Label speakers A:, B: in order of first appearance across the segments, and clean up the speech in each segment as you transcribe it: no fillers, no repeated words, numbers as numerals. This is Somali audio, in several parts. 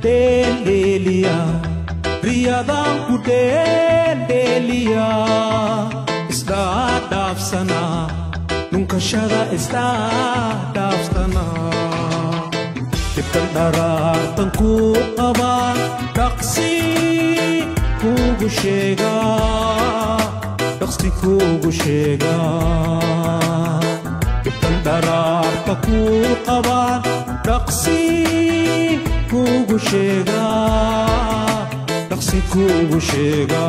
A: Delia, Riyadhan ku Delia, isdadaf sana, nunca shada isdadaf sana. Tipkan daratan ku aba, taksi kugu shega, taksi kugu shega. Tipkan daratan ku aba, taksi kugu shega, taksi kugu shega.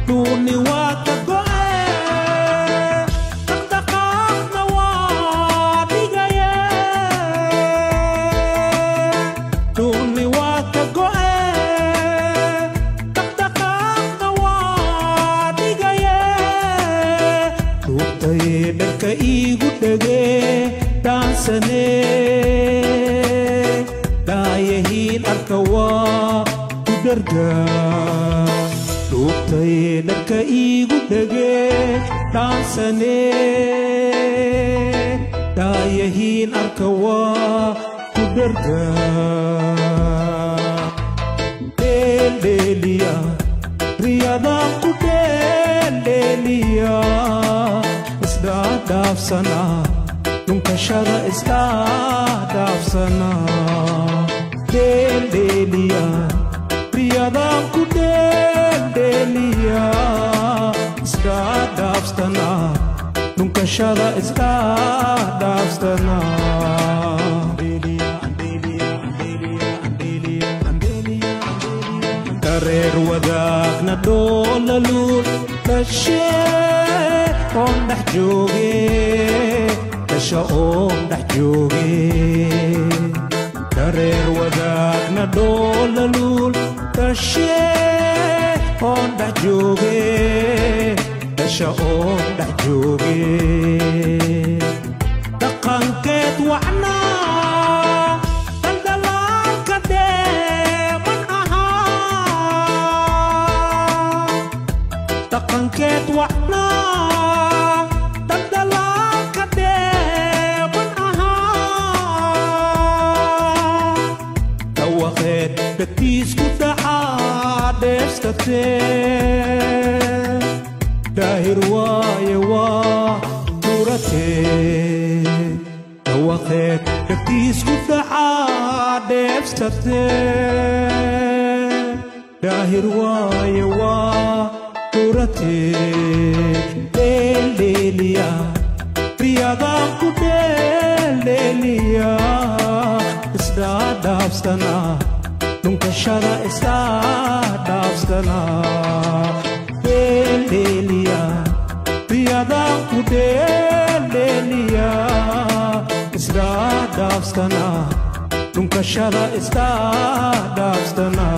A: Duni waka goe, takdakak na wadigaye. Duni waka goe, takdakak na wadigaye. Tutay darka igu dage, dansane. Dayahin arkawa kudarga, luptay darka igu dage dansane. Dayahin arkawa kudarga. Delia, Riyadhan ku Delia, isdadaf sana, nunca shada isdadaf sana. Delia, Riyadhan ku Delia, isdadaf sana, nunca shada isdadaf sana. Karer wadak na dolalul, kashe on dah joge, kasha on dah joge. Karer wadak na dolalul, kashe on dah joge, kasha on dah joge. Takangket wana, daldalan kademan aha. Takangket wana, daldalan kademan aha. Tawakhet betis ku taades tate, dahir wayewa durate. Tawakhet betis ku taades tate, dahir wayewa durate. Delia, Riyadhan ku Delia, isdadaf sana, nunca shada isdadaf sana. Delia, Riyadhan ku Delia, isdadaf sana, nunca shada isdadaf sana.